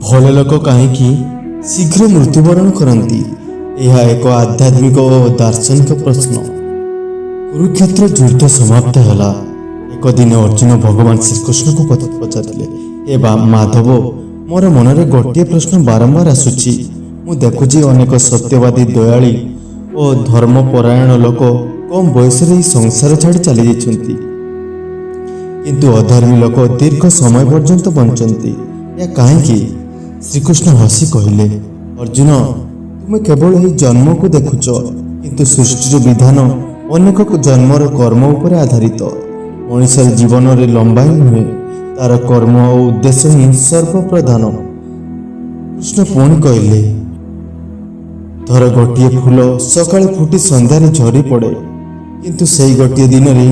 ଭଲ ଲୋକ କାହିଁକି ଶୀଘ୍ର ମୃତ୍ୟୁବରଣ କରନ୍ତି? ଏହା ଏକ ଆଧ୍ୟାତ୍ମିକ ଓ ଦାର୍ଶନିକ ପ୍ରଶ୍ନ। କୁରୁକ୍ଷେତ୍ର ଯୁଦ୍ଧ ସମାପ୍ତ ହେଲା। ଏକ ଦିନ ଅର୍ଜୁନ ଭଗବାନ ଶ୍ରୀକୃଷ୍ଣଙ୍କୁ ପଚାରିଲେ, ହେ ମାଧବ, ମୋର ମନରେ ଗୋଟିଏ ପ୍ରଶ୍ନ ବାରମ୍ବାର ଆସୁଛି। ମୁଁ ଦେଖୁଛି ଅନେକ ସତ୍ୟବାଦୀ, ଦୟାଳୀ ଓ ଧର୍ମପରାୟଣ ଲୋକ କମ୍ ବୟସରେ ଏହି ସଂସାର ଛାଡ଼ି ଚାଲିଯାଇଛନ୍ତି, କିନ୍ତୁ ଅଧର୍ମୀ ଲୋକ ଦୀର୍ଘ ସମୟ ପର୍ଯ୍ୟନ୍ତ ବଞ୍ଚନ୍ତି। ଏହା କାହିଁକି? ଶ୍ରୀକୃଷ୍ଣ ହସି କହିଲେ, ଅର୍ଜୁନ, ତୁମେ କେବଳ ଏହି ଜନ୍ମକୁ ଦେଖୁଛ, କିନ୍ତୁ ସୃଷ୍ଟିର ବିଧାନ ଅନେକ ଜନ୍ମର କର୍ମ ଉପରେ ଆଧାରିତ। ମଣିଷର ଜୀବନରେ ଲମ୍ବାଇ ନୁହେଁ, ତାର କର୍ମ ଓ ଉଦ୍ଦେଶ୍ୟ ହିଁ ସର୍ବପ୍ରଧାନ। କୃଷ୍ଣ ପୁଣି କହିଲେ, ଧର ଗୋଟିଏ ଫୁଲ ସକାଳେ ଫୁଟି ସନ୍ଧ୍ୟାରେ ଝରି ପଡ଼େ, କିନ୍ତୁ ସେଇ ଗୋଟିଏ ଦିନରେ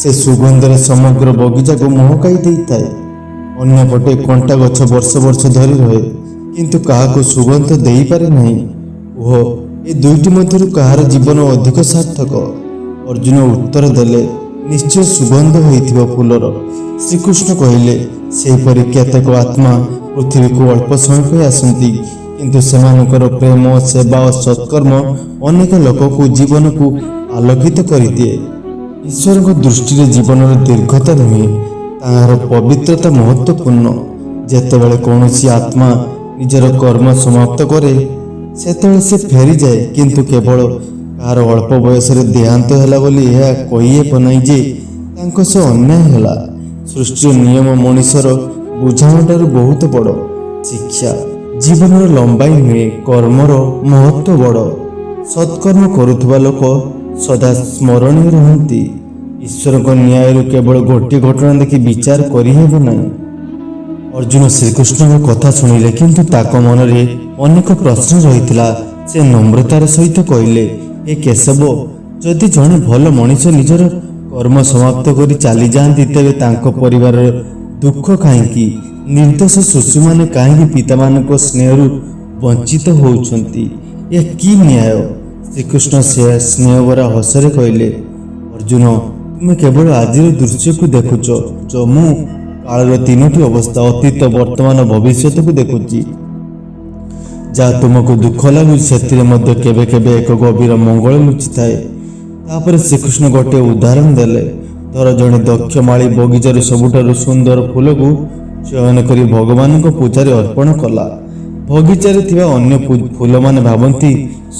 ସେ ସୁଗନ୍ଧରେ ସମଗ୍ର ବଗିଚାକୁ ମହକାଇ ଦେଇଥାଏ। ଅନ୍ୟପଟେ କଣ୍ଟା ଗଛ ବର୍ଷ ବର୍ଷ ଧରି ରହେ, କିନ୍ତୁ କାହାକୁ ସୁଗନ୍ଧ ଦେଇପାରେ ନାହିଁ। କୁହ, ଏ ଦୁଇଟି ମଧ୍ୟରୁ କାହାର ଜୀବନ ଅଧିକ ସାର୍ଥକ? ଅର୍ଜୁନ ଉତ୍ତର ଦେଲେ, ନିଶ୍ଚୟ ସୁଗନ୍ଧ ହୋଇଥିବ ଫୁଲର। ଶ୍ରୀକୃଷ୍ଣ କହିଲେ, ସେହିପରି କେତେକ ଆତ୍ମା ପୃଥିବୀକୁ ଅଳ୍ପ ସମୟ ପାଇଁ ଆସନ୍ତି, କିନ୍ତୁ ସେମାନଙ୍କର ପ୍ରେମ, ସେବା ଓ ସତ୍କର୍ମ ଅନେକ ଲୋକକୁ ଜୀବନକୁ ଆଲୋକିତ କରିଦିଏ। ଈଶ୍ୱରଙ୍କ ଦୃଷ୍ଟିରେ ଜୀବନର ଦୀର୍ଘତା ନୁହେଁ, ତାହାର ପବିତ୍ରତା ମହତ୍ତ୍ୱପୂର୍ଣ୍ଣ। ଯେତେବେଳେ କୌଣସି ଆତ୍ମା ନିଜର କର୍ମ ସମାପ୍ତ କରେ, ସେତେବେଳେ ସେ ଫେରିଯାଏ, କିନ୍ତୁ କେବଳ କାହାର ଅଳ୍ପ ବୟସରେ ଦେହାନ୍ତ ହେଲା ବୋଲି ଏହା କହିହେବ ନାହିଁ ଯେ ତାଙ୍କ ସହ ଅନ୍ୟାୟ ହେଲା। ସୃଷ୍ଟିର ନିୟମ ମଣିଷର ବୁଝାମଣାଠାରୁ ବହୁତ ବଡ଼। ଶିକ୍ଷା ଜୀବନର ଲମ୍ବାଇ ନୁହେଁ, କର୍ମର ମହତ୍ତ୍ୱ ବଡ଼। ସତ୍କର୍ମ କରୁଥିବା ଲୋକ ସଦା ସ୍ମରଣୀୟ ରହନ୍ତି। ଈଶ୍ୱରଙ୍କ ନ୍ୟାୟରୁ କେବଳ ଗୋଟିଏ ଘଟଣା ଦେଖି ବିଚାର କରିହେବ ନାହିଁ। ଅର୍ଜୁନ ଶ୍ରୀକୃଷ୍ଣଙ୍କ କଥା ଶୁଣିଲେ, କିନ୍ତୁ ତାଙ୍କ ମନରେ ଅନେକ ପ୍ରଶ୍ନ ରହିଥିଲା। ସେ ନମ୍ରତାର ସହିତ କହିଲେ, ହେ କେଶବ, ଯଦି ଜଣେ ଭଲ ମଣିଷ ନିଜର କର୍ମ ସମାପ୍ତ କରି ଚାଲିଯାଆନ୍ତି, ତେବେ ତାଙ୍କ ପରିବାରର ଦୁଃଖ କାହିଁକି? ନିର୍ଦ୍ଦୋଷ ଶିଶୁମାନେ କାହିଁକି ପିତାମାନଙ୍କ ସ୍ନେହରୁ ବଞ୍ଚିତ ହେଉଛନ୍ତି? ଏ କି ନ୍ୟାୟ? ଶ୍ରୀକୃଷ୍ଣ ସ୍ନେହଭରା ହସରେ କହିଲେ, ଅର୍ଜୁନ, ତୁମେ କେବଳ ଆଜିର ଦୃଶ୍ୟକୁ ଦେଖୁଛ। ମୁଁ କାଳର ତିନୋଟି ଅବସ୍ଥା, ଅତୀତ, ବର୍ତ୍ତମାନ, ଭବିଷ୍ୟତକୁ ଦେଖୁଛି। ଯାହା ତୁମକୁ ଦୁଃଖ ଲାଗୁଛି, ସେଥିରେ ମଧ୍ୟ କେବେ କେବେ ଏକ ଗଭୀର ମଙ୍ଗଳ ଲୁଚିଥାଏ। ତାପରେ ଶ୍ରୀକୃଷ୍ଣ ଗୋଟିଏ ଉଦାହରଣ ଦେଲେ। ଧର ଜଣେ ଦକ୍ଷ ମାଳି ବଗିଚାରୁ ସବୁଠାରୁ ସୁନ୍ଦର ଫୁଲକୁ ଚୟନ କରି ଭଗବାନଙ୍କ ପୂଜାରେ ଅର୍ପଣ କଲା। ବଗିଚାରେ ଥିବା ଅନ୍ୟ ଫୁଲମାନେ ଭାବନ୍ତି,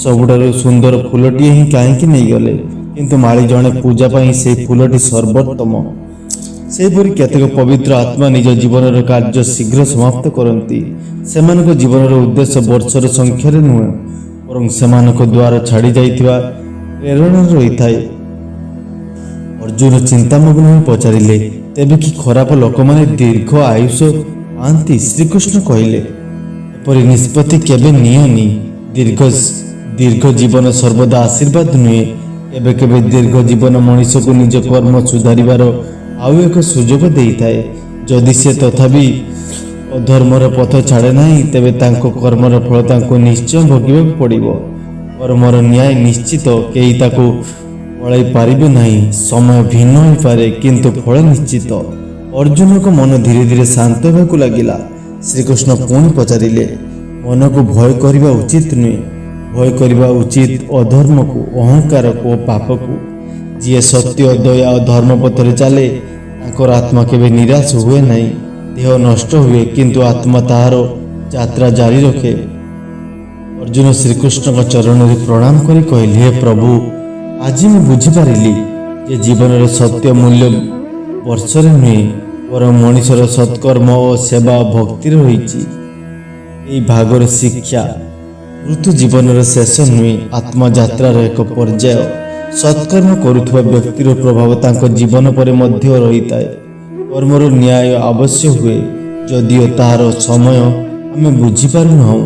ସବୁଠାରୁ ସୁନ୍ଦର ଫୁଲଟିଏ ହିଁ କାହିଁକି ନେଇଗଲେ, କିନ୍ତୁ ମାଳି ଜଣେ ପୂଜା ପାଇଁ ସେହି ଫୁଲଟି ସର୍ବୋତ୍ତମ। ସେହିପରି କେତେକ ପବିତ୍ର ଆତ୍ମା ନିଜ ଜୀବନର କାର୍ଯ୍ୟ ଶୀଘ୍ର ସମାପ୍ତ କରନ୍ତି। ସେମାନଙ୍କ ଜୀବନର ଉଦ୍ଦେଶ୍ୟ ବର୍ଷର ସଂଖ୍ୟାରେ ନୁହେଁ, ବରଂ ସେମାନଙ୍କ ଦ୍ୱାରା ଛାଡ଼ି ଯାଇଥିବା ପ୍ରେରଣା ରହିଥାଏ। ଅର୍ଜୁନ ଚିନ୍ତାମଗ୍ନ ହୋଇ ପଚାରିଲେ, ତେବେ କି ଖରାପ ଲୋକମାନେ ଦୀର୍ଘ ଆୟୁଷ ପାଆନ୍ତି? ଶ୍ରୀକୃଷ୍ଣ କହିଲେ, ଏପରି ନିଷ୍ପତ୍ତି କେବେ ନିଅନି। ଦୀର୍ଘ ଜୀବନ ସର୍ବଦା ଆଶୀର୍ବାଦ ନୁହେଁ। କେବେ କେବେ ଦୀର୍ଘ ଜୀବନ ମଣିଷକୁ ନିଜ କର୍ମ ସୁଧାରିବାର ଆଉ ଏକ ସୁଯୋଗ ଦେଇଥାଏ। ଯଦି ସେ ତଥାପି ଅଧର୍ମର ପଥ ଛାଡ଼େ ନାହିଁ, ତେବେ ତାଙ୍କ କର୍ମର ଫଳ ତାଙ୍କୁ ନିଶ୍ଚୟ ଭୋଗିବାକୁ ପଡ଼ିବ। କର୍ମର ନ୍ୟାୟ ନିଶ୍ଚିତ, କେହି ତାକୁ ପଳାଇ ପାରିବେ ନାହିଁ। ସମୟ ଭିନ୍ନ ହୋଇପାରେ, କିନ୍ତୁ ଫଳ ନିଶ୍ଚିତ। ଅର୍ଜୁନଙ୍କ ମନ ଧୀରେ ଧୀରେ ଶାନ୍ତ ହେବାକୁ ଲାଗିଲା। ଶ୍ରୀକୃଷ୍ଣ ପୁଣି ପଚାରିଲେ, ମନକୁ ଭୟ କରିବା ଉଚିତ ନୁହେଁ। ଭୟ କରିବା ଉଚିତ ଅଧର୍ମକୁ, ଅହଙ୍କାରକୁ ଓ ପାପକୁ। ଯିଏ ସତ୍ୟ, ଦୟା ଓ ଧର୍ମ ପଥରେ ଚାଲେ, ତାଙ୍କର ଆତ୍ମା କେବେ ନିରାଶ ହୁଏ ନାହିଁ। ଦେହ ନଷ୍ଟ ହୁଏ, କିନ୍ତୁ ଆତ୍ମା ତାହାର ଯାତ୍ରା ଜାରି ରଖେ। ଅର୍ଜୁନ ଶ୍ରୀକୃଷ୍ଣଙ୍କ ଚରଣରେ ପ୍ରଣାମ କରି କହିଲେ, ହେ ପ୍ରଭୁ, ଆଜି ମୁଁ ବୁଝିପାରିଲି ଯେ ଜୀବନର ସତ୍ୟ ମୂଲ୍ୟ ବର୍ଷରେ ନୁହେଁ, ବରଂ ମଣିଷର ସତ୍କର୍ମ ଓ ସେବା ଭକ୍ତିରେ ରହିଛି। ଏହି ଭାଗର ଶିକ୍ଷା, ମୃତ୍ୟୁ ଜୀବନର ଶେଷ ନୁହେଁ, ଆତ୍ମଯାତ୍ରାର ଏକ ପର୍ଯ୍ୟାୟ। ସତ୍କର୍ମ କରୁଥିବା ବ୍ୟକ୍ତିର ପ୍ରଭାବ ତାଙ୍କ ଜୀବନ ପରେ ମଧ୍ୟ ରହିଥାଏ। କର୍ମର ନ୍ୟାୟ ଅବଶ୍ୟ ହୁଏ, ଯଦିଓ ତାହାର ସମୟ ଆମେ ବୁଝିପାରୁନାହୁଁ।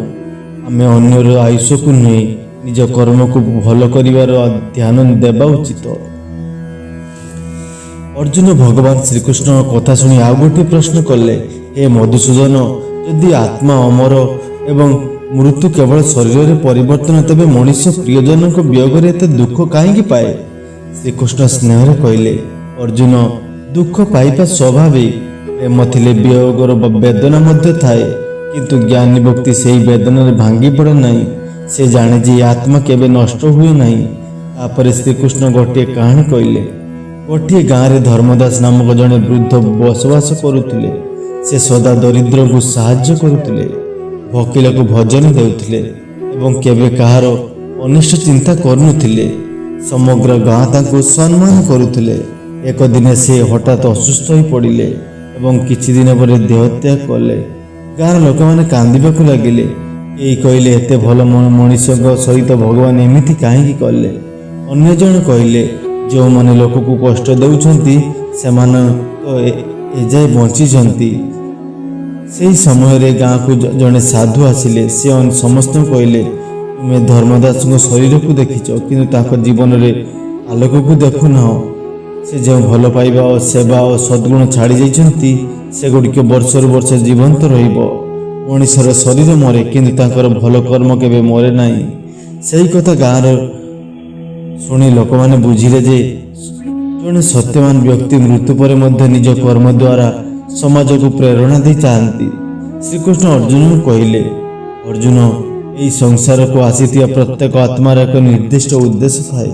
ଆମେ ଅନ୍ୟର ଆୟୁଷକୁ ନୁହେଁ, ନିଜ କର୍ମକୁ ଭଲ କରିବାର ଧ୍ୟାନ ଦେବା ଉଚିତ। ଅର୍ଜୁନ ଭଗବାନ ଶ୍ରୀକୃଷ୍ଣଙ୍କ କଥା ଶୁଣି ଆଉ ଗୋଟିଏ ପ୍ରଶ୍ନ କଲେ, ହେ ମଧୁସୂଦନ, ଯଦି ଆତ୍ମା ଅମର ଏବଂ ମୃତ୍ୟୁ କେବଳ ଶରୀରରେ ପରିବର୍ତ୍ତନ, ତେବେ ମଣିଷ ପ୍ରିୟଜନଙ୍କ ବିୟୋଗରେ ଏତେ ଦୁଃଖ କାହିଁକି ପାଏ? ଶ୍ରୀକୃଷ୍ଣ ସ୍ନେହରେ କହିଲେ, ଅର୍ଜୁନ, ଦୁଃଖ ପାଇବା ସ୍ୱାଭାବିକ। ପ୍ରେମ ଥିଲେ ବିୟୋଗର ବେଦନା ମଧ୍ୟ ଥାଏ। କିନ୍ତୁ ଜ୍ଞାନୀ ବ୍ୟକ୍ତି ସେହି ବେଦନାରେ ଭାଙ୍ଗି ପଡ଼େ ନାହିଁ। ସେ ଜାଣେ ଯେ ଆତ୍ମା କେବେ ନଷ୍ଟ ହୁଏ ନାହିଁ। ତାପରେ ଶ୍ରୀକୃଷ୍ଣ ଗୋଟିଏ କାହାଣୀ କହିଲେ। ଗୋଟିଏ ଗାଁରେ ଧର୍ମଦାସ ନାମକ ଜଣେ ବୃଦ୍ଧ ବସବାସ କରୁଥିଲେ। ସେ ସଦା ଦରିଦ୍ରଙ୍କୁ ସାହାଯ୍ୟ କରୁଥିଲେ, ଭକିଲକୁ ଭୋଜନ ଦେଉଥିଲେ ଏବଂ କେବେ କାହାର ଅନିଷ୍ଟ ଚିନ୍ତା କରୁନଥିଲେ। ସମଗ୍ର ଗାଁ ତାଙ୍କୁ ସମ୍ମାନ କରୁଥିଲେ। ଏକ ଦିନେ ସେ ହଠାତ୍ ଅସୁସ୍ଥ ହୋଇ ପଡ଼ିଲେ ଏବଂ କିଛି ଦିନ ପରେ ଦେହତ୍ୟାଗ କଲେ। ଗାଁର ଲୋକମାନେ କାନ୍ଦିବାକୁ ଲାଗିଲେ। କେହି କହିଲେ, ଏତେ ଭଲ ମଣିଷଙ୍କ ସହିତ ଭଗବାନ ଏମିତି କାହିଁକି କଲେ? ଅନ୍ୟ ଜଣେ କହିଲେ, ଯେଉଁମାନେ ଲୋକକୁ କଷ୍ଟ ଦେଉଛନ୍ତି ସେମାନେ ତ ଏଯାଏ ବଞ୍ଚିଛନ୍ତି। ସେହି ସମୟରେ ଗାଁକୁ ଜଣେ ସାଧୁ ଆସିଲେ। ସେ ସମସ୍ତଙ୍କୁ କହିଲେ, ତୁମେ ଧର୍ମଦାସଙ୍କ ଶରୀରକୁ ଦେଖିଛ, କିନ୍ତୁ ତାଙ୍କ ଜୀବନରେ ଆଲୋକକୁ ଦେଖୁନାହ। ସେ ଯେଉଁ ଭଲ ପାଇବା ଓ ସେବା ଓ ସଦ୍ଗୁଣ ଛାଡ଼ି ଯାଇଛନ୍ତି ସେଗୁଡ଼ିକ ବର୍ଷରୁ ବର୍ଷ ଜୀବନ୍ତ ରହିବ। ମଣିଷର ଶରୀର ମରେ, କିନ୍ତୁ ତାଙ୍କର ଭଲ କର୍ମ କେବେ ମରେ ନାହିଁ। ସେହି କଥା ଗାଁର ଶୁଣି ଲୋକମାନେ ବୁଝିଲେ ଯେ ଜଣେ ସତ୍ୟବାନ ବ୍ୟକ୍ତି ମୃତ୍ୟୁ ପରେ ମଧ୍ୟ ନିଜ କର୍ମ ଦ୍ୱାରା ସମାଜକୁ ପ୍ରେରଣା ଦେଇଥାନ୍ତି। ଶ୍ରୀକୃଷ୍ଣ ଅର୍ଜୁନଙ୍କୁ କହିଲେ, ଅର୍ଜୁନ, ଏହି ସଂସାରକୁ ଆସିଥିବା ପ୍ରତ୍ୟେକ ଆତ୍ମାର ଏକ ନିର୍ଦ୍ଦିଷ୍ଟ ଉଦ୍ଦେଶ୍ୟ ଥାଏ।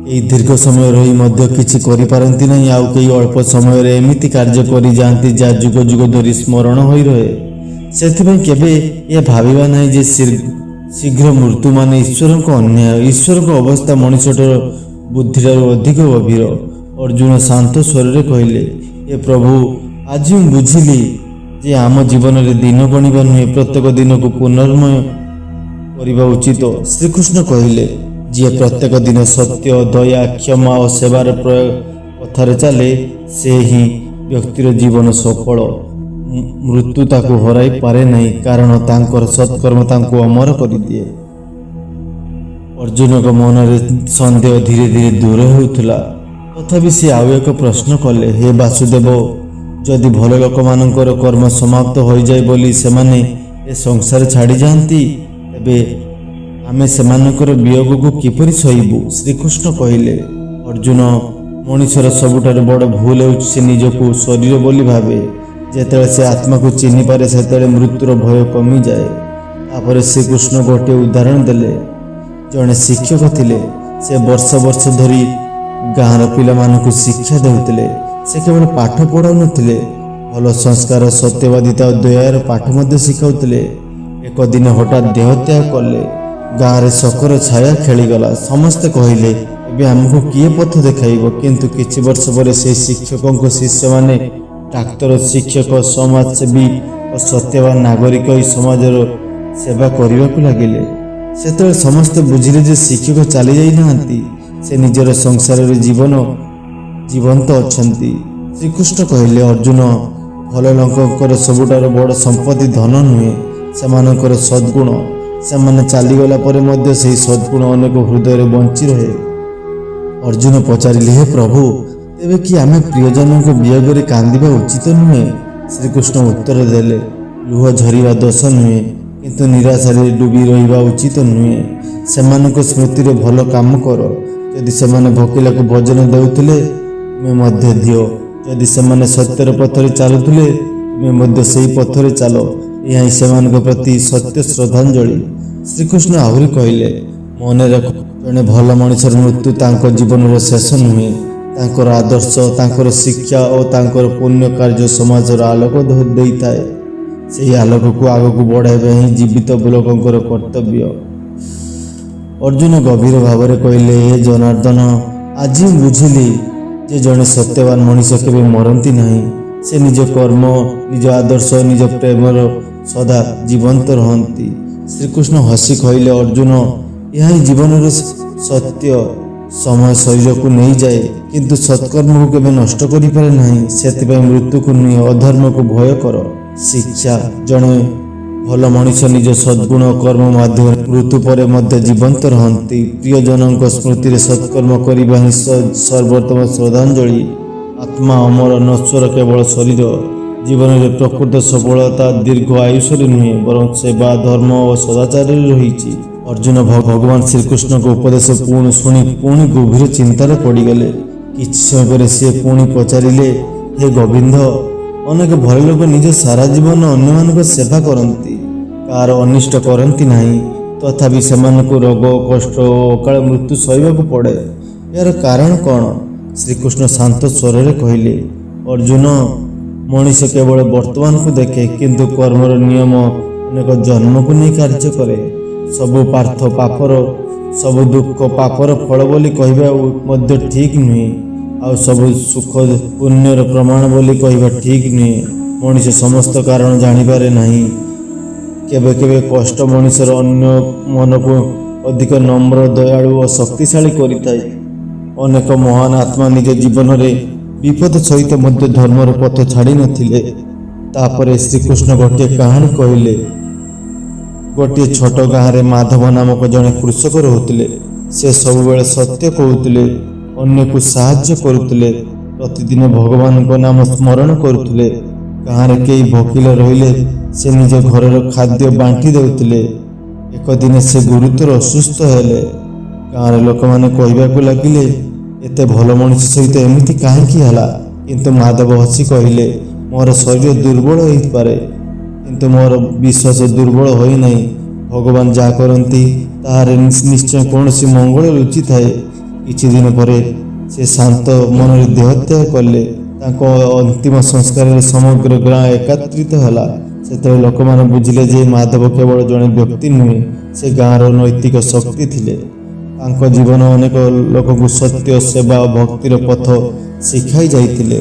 ଏହି ଦୀର୍ଘ ସମୟ ରହି ମଧ୍ୟ କିଛି କରିପାରନ୍ତି ନାହିଁ, ଆଉ କେହି ଅଳ୍ପ ସମୟରେ ଏମିତି କାର୍ଯ୍ୟ କରିଯାଆନ୍ତି ଯାହା ଯୁଗ ଯୁଗ ଧରି ସ୍ମରଣ ହୋଇ ରହେ। ସେଥିପାଇଁ କେବେ ଏହା ଭାବିବା ନାହିଁ ଯେ ଶୀଘ୍ର ମୃତ୍ୟୁ ମାନେ ଈଶ୍ୱରଙ୍କ ଅନ୍ୟାୟ। ଈଶ୍ୱରଙ୍କ ଅବସ୍ଥା ମଣିଷର ବୁଦ୍ଧିଠାରୁ ଅଧିକ ଗଭୀର। ଅର୍ଜୁନ ଶାନ୍ତ ସ୍ୱରରେ କହିଲେ, ଏ ପ୍ରଭୁ, ଆଜି ମୁଁ ବୁଝିଲି ଯେ ଆମ ଜୀବନରେ ଦିନ ଗଣିବା ନୁହେଁ, ପ୍ରତ୍ୟେକ ଦିନକୁ ପୁନର୍ମୟ କରିବା ଉଚିତ। ଶ୍ରୀକୃଷ୍ଣ କହିଲେ, ଯିଏ ପ୍ରତ୍ୟେକ ଦିନ ସତ୍ୟ, ଦୟା, କ୍ଷମା ଓ ସେବାର ପଥରେ ଚାଲେ ସେ ହିଁ ବ୍ୟକ୍ତିର ଜୀବନ ସଫଳ। ମୃତ୍ୟୁ ତାକୁ ହରାଇ ପାରେ ନାହିଁ, କାରଣ ତାଙ୍କର ସତ୍କର୍ମ ତାଙ୍କୁ ଅମର କରିଦିଏ। ଅର୍ଜୁନଙ୍କ ମନରେ ସନ୍ଦେହ ଧୀରେ ଧୀରେ ଦୂର ହେଉଥିଲା। ତଥାପି ସେ ଆଉ ଏକ ପ୍ରଶ୍ନ କଲେ, ହେ ବାସୁଦେବ, ଯଦି ଭଲ ଲୋକମାନଙ୍କର କର୍ମ ସମାପ୍ତ ହୋଇଯାଏ ବୋଲି ସେମାନେ ଏ ସଂସାର ଛାଡ଼ିଯାଆନ୍ତି, ତେବେ ଆମେ ସେମାନଙ୍କର ବିୟୋଗକୁ କିପରି ସହିବୁ? ଶ୍ରୀକୃଷ୍ଣ କହିଲେ, ଅର୍ଜୁନ, ମଣିଷର ସବୁଠାରୁ ବଡ଼ ଭୁଲ ହେଉଛି ସେ ନିଜକୁ ଶରୀର ବୋଲି ଭାବେ। ଯେତେବେଳେ ସେ ଆତ୍ମାକୁ ଚିହ୍ନିପାରେ ସେତେବେଳେ ମୃତ୍ୟୁର ଭୟ କମିଯାଏ। ତାପରେ ଶ୍ରୀକୃଷ୍ଣ ଗୋଟିଏ ଉଦାହରଣ ଦେଲେ। ଜଣେ ଶିକ୍ଷକ ଥିଲେ। ସେ ବର୍ଷ ବର୍ଷ ଧରି ଗାଁର ପିଲାମାନଙ୍କୁ ଶିକ୍ଷା ଦେଉଥିଲେ। ସେ କେବଳ ପାଠ ପଢ଼ାଉନଥିଲେ, ଭଲ ସଂସ୍କାର, ସତ୍ୟବାଦିତା ଓ ଦୟାର ପାଠ ମଧ୍ୟ ଶିଖାଉଥିଲେ। ଏକ ଦିନ ହଠାତ୍ ଦେହତ୍ୟାଗ କଲେ। ଗାଁରେ ଶୋକର ଛାୟା ଖେଳିଗଲା। ସମସ୍ତେ କହିଲେ, ଏବେ ଆମକୁ କିଏ ପଥ ଦେଖାଇବ? କିନ୍ତୁ କିଛି ବର୍ଷ ପରେ ସେହି ଶିକ୍ଷକଙ୍କ ଶିଷ୍ୟମାନେ ଡାକ୍ତର, ଶିକ୍ଷକ, ସମାଜସେବୀ ଓ ସତ୍ୟବାନ ନାଗରିକ ଏହି ସମାଜର ସେବା କରିବାକୁ ଲାଗିଲେ। ସେତେବେଳେ ସମସ୍ତେ ବୁଝିଲେ ଯେ ଶିକ୍ଷକ ଚାଲିଯାଇନାହାନ୍ତି, ସେ ନିଜର ସଂସାରରେ ଜୀବନ୍ତ ଅଛନ୍ତି। ଶ୍ରୀକୃଷ୍ଣ କହିଲେ, ଅର୍ଜୁନ, ଭଲ ଲୋକଙ୍କର ସବୁଠାରୁ ବଡ଼ ସମ୍ପତ୍ତି ଧନ ନୁହେଁ, ସେମାନଙ୍କର ସଦ୍ଗୁଣ। ସେମାନେ ଚାଲିଗଲା ପରେ ମଧ୍ୟ ସେହି ସଦ୍ଗୁଣ ଅନେକ ହୃଦୟରେ ବଞ୍ଚି ରହେ। ଅର୍ଜୁନ ପଚାରିଲେ, ହେ ପ୍ରଭୁ, ତେବେ କି ଆମେ ପ୍ରିୟଜନଙ୍କ ବିୟୋଗରେ କାନ୍ଦିବା ଉଚିତ ନୁହେଁ? ଶ୍ରୀକୃଷ୍ଣ ଉତ୍ତର ଦେଲେ, ଲୁହ ଝରିବା ଦୋଷ ନୁହେଁ, କିନ୍ତୁ ନିରାଶାରେ ଡୁବି ରହିବା ଉଚିତ ନୁହେଁ। ସେମାନଙ୍କ ସ୍ମୃତିରେ ଭଲ କାମ କର। ଯଦି ସେମାନେ ଭକିଲାକୁ ଭୋଜନ ଦେଉଥିଲେ, ତୁମେ ମଧ୍ୟ ଦିଅ। ଯଦି ସେମାନେ ସତ୍ୟର ପଥରେ ଚାଲୁଥିଲେ, ତୁମେ ମଧ୍ୟ ସେହି ପଥରେ ଚାଲ। ଏହା ହିଁ ସେମାନଙ୍କ ପ୍ରତି ସତ୍ୟ ଶ୍ରଦ୍ଧାଞ୍ଜଳି। ଶ୍ରୀକୃଷ୍ଣ ଆହୁରି କହିଲେ, ମନେ ରଖ, ଜଣେ ଭଲ ମଣିଷର ମୃତ୍ୟୁ ତାଙ୍କ ଜୀବନର ଶେଷ ନୁହେଁ। ତାଙ୍କର ଆଦର୍ଶ, ତାଙ୍କର ଶିକ୍ଷା ଓ ତାଙ୍କର ପୁଣ୍ୟ କାର୍ଯ୍ୟ ସମାଜର ଆଲୋକ ଦେଇଥାଏ। ସେହି ଆଲୋକକୁ ଆଗକୁ ବଢ଼ାଇବା ହିଁ ଜୀବିତ ଲୋକଙ୍କର କର୍ତ୍ତବ୍ୟ। ଅର୍ଜୁନ ଗଭୀର ଭାବରେ କହିଲେ, ହେ ଜନାର୍ଦ୍ଦନ, ଆଜି ମୁଁ ବୁଝିଲି ଯେ ଜଣେ ସତ୍ୟବାନ ମଣିଷ କେବେ ମରନ୍ତି ନାହିଁ। ସେ ନିଜ କର୍ମ, ନିଜ ଆଦର୍ଶ, ନିଜ ପ୍ରେମର ସଦା ଜୀବନ୍ତ ରହନ୍ତି। ଶ୍ରୀକୃଷ୍ଣ ହସି କହିଲେ, ଅର୍ଜୁନ, ଏହା ହିଁ ଜୀବନର ସତ୍ୟ। ସମୟ ଶରୀରକୁ ନେଇଯାଏ, କିନ୍ତୁ ସତ୍କର୍ମକୁ କେବେ ନଷ୍ଟ କରିପାରେ ନାହିଁ। ସେଥିପାଇଁ ମୃତ୍ୟୁକୁ ନୁହେଁ, ଅଧର୍ମକୁ ଭୟ କର। ଶିକ୍ଷା, ଜଣେ ଭଲ ମଣିଷ ନିଜ ସଦ୍ଗୁଣ କର୍ମ ମାଧ୍ୟମରେ ମୃତ୍ୟୁ ପରେ ମଧ୍ୟ ଜୀବନ୍ତ ରହନ୍ତି। ପ୍ରିୟଜନଙ୍କ ସ୍ମୃତିରେ ସତ୍କର୍ମ କରିବା ହିଁ ସର୍ବୋତ୍ତମ ଶ୍ରଦ୍ଧାଞ୍ଜଳି। ଆତ୍ମା ଅମର, ନଶ୍ୱର କେବଳ ଶରୀର। ଜୀବନରେ ପ୍ରକୃତ ସଫଳତା ଦୀର୍ଘ ଆୟୁଷରେ ନୁହେଁ, ବରଂ ସେବା, ଧର୍ମ ଓ ସଦାଚାରରେ ରହିଛି। ଅର୍ଜୁନ ଭଗବାନ ଶ୍ରୀକୃଷ୍ଣଙ୍କ ଉପଦେଶ ଶୁଣି ପୁଣି ଗଭୀର ଚିନ୍ତାରେ ପଡ଼ିଗଲେ। କିଛି ସମୟ ପରେ ସେ ପୁଣି ପଚାରିଲେ, ହେ ଗୋବିନ୍ଦ, ଅନେକ ଭଲ ଲୋକ ନିଜ ସାରା ଜୀବନ ଅନ୍ୟମାନଙ୍କ ସେବା କରନ୍ତି, କାହାର ଅନିଷ୍ଟ କରନ୍ତି ନାହିଁ, ତଥାପି ସେମାନଙ୍କୁ ରୋଗ କଷ୍ଟ ଓ ଅକାଳ ମୃତ୍ୟୁ ସହିବାକୁ ପଡ଼େ। ଏହାର କାରଣ କ'ଣ? ଶ୍ରୀକୃଷ୍ଣ ଶାନ୍ତ ସ୍ୱରରେ କହିଲେ, ଅର୍ଜୁନ, ମଣିଷ କେବଳ ବର୍ତ୍ତମାନକୁ ଦେଖେ, କିନ୍ତୁ କର୍ମର ନିୟମ ଅନେକ ଜନ୍ମକୁ ନେଇ କାର୍ଯ୍ୟ କରେ। ସବୁ ଦୁଃଖ ପାପର ଫଳ ବୋଲି କହିବା ମଧ୍ୟ ଠିକ୍ ନୁହେଁ, ଆଉ ସବୁ ସୁଖ ପୁଣ୍ୟର ପ୍ରମାଣ ବୋଲି କହିବା ଠିକ୍ ନୁହେଁ। ମଣିଷ ସମସ୍ତ କାରଣ ଜାଣିପାରେ ନାହିଁ। କେବେ କେବେ କଷ୍ଟ ମଣିଷର ଅନ୍ୟ ମନକୁ ଅଧିକ ନମ୍ର, ଦୟାଳୁ ଓ ଶକ୍ତିଶାଳୀ କରିଥାଏ। ଅନେକ ମହାନ ଆତ୍ମା ନିଜ ଜୀବନରେ ବିପଦ ସହିତ ମଧ୍ୟ ଧର୍ମର ପଥ ଛାଡ଼ି ନଥିଲେ। ତାପରେ ଶ୍ରୀକୃଷ୍ଣ ଗୋଟିଏ କାହାଣୀ କହିଲେ। ଗୋଟିଏ ଛୋଟ ଗାଁରେ ମାଧବ ନାମକ ଜଣେ କୃଷକ ରହୁଥିଲେ। ସେ ସବୁବେଳେ ସତ୍ୟ କହୁଥିଲେ, ଅନ୍ୟକୁ ସାହାଯ୍ୟ କରୁଥିଲେ, ପ୍ରତିଦିନ ଭଗବାନଙ୍କ ନାମ ସ୍ମରଣ କରୁଥିଲେ। ଗାଁରେ କେହି ଭୋକିଲା ରହିଲେ ସେ ନିଜ ଘରର ଖାଦ୍ୟ ବାଣ୍ଟି ଦେଉଥିଲେ। ଏକ ଦିନ ସେ ଗୁରୁତର ଅସୁସ୍ଥ ହେଲେ। ଗାଁର ଲୋକମାନେ କହିବାକୁ ଲାଗିଲେ, ଏତେ ଭଲ ମଣିଷ ସହିତ ଏମିତି କାହିଁକି ହେଲା? କିନ୍ତୁ ମାଧବ ହସି କହିଲେ, ମୋର ଶରୀର ଦୁର୍ବଳ ହୋଇପାରେ, କିନ୍ତୁ ମୋର ବିଶ୍ୱାସ ଦୁର୍ବଳ ହୋଇନାହିଁ। ଭଗବାନ ଯାହା କରନ୍ତି ତାହାର ନିଶ୍ଚୟ କୌଣସି ମଙ୍ଗଳ ଲୁଚିଥାଏ। କିଛି ଦିନ ପରେ ସେ ଶାନ୍ତ ମନରେ ଦେହତ୍ୟାଗ କଲେ। ତାଙ୍କ ଅନ୍ତିମ ସଂସ୍କାରରେ ସମଗ୍ର ଗାଁ ଏକତ୍ରିତ ହେଲା। ସେତେବେଳେ ଲୋକମାନେ ବୁଝିଲେ ଯେ ମାଧବ କେବଳ ଜଣେ ବ୍ୟକ୍ତି ନୁହେଁ, ସେ ଗାଁର ନୈତିକ ଶକ୍ତି ଥିଲେ। ତାଙ୍କ ଜୀବନ ଅନେକ ଲୋକଙ୍କୁ ସତ୍ୟ, ସେବା ଓ ଭକ୍ତିର ପଥ ଶିଖାଇ ଯାଇଥିଲେ।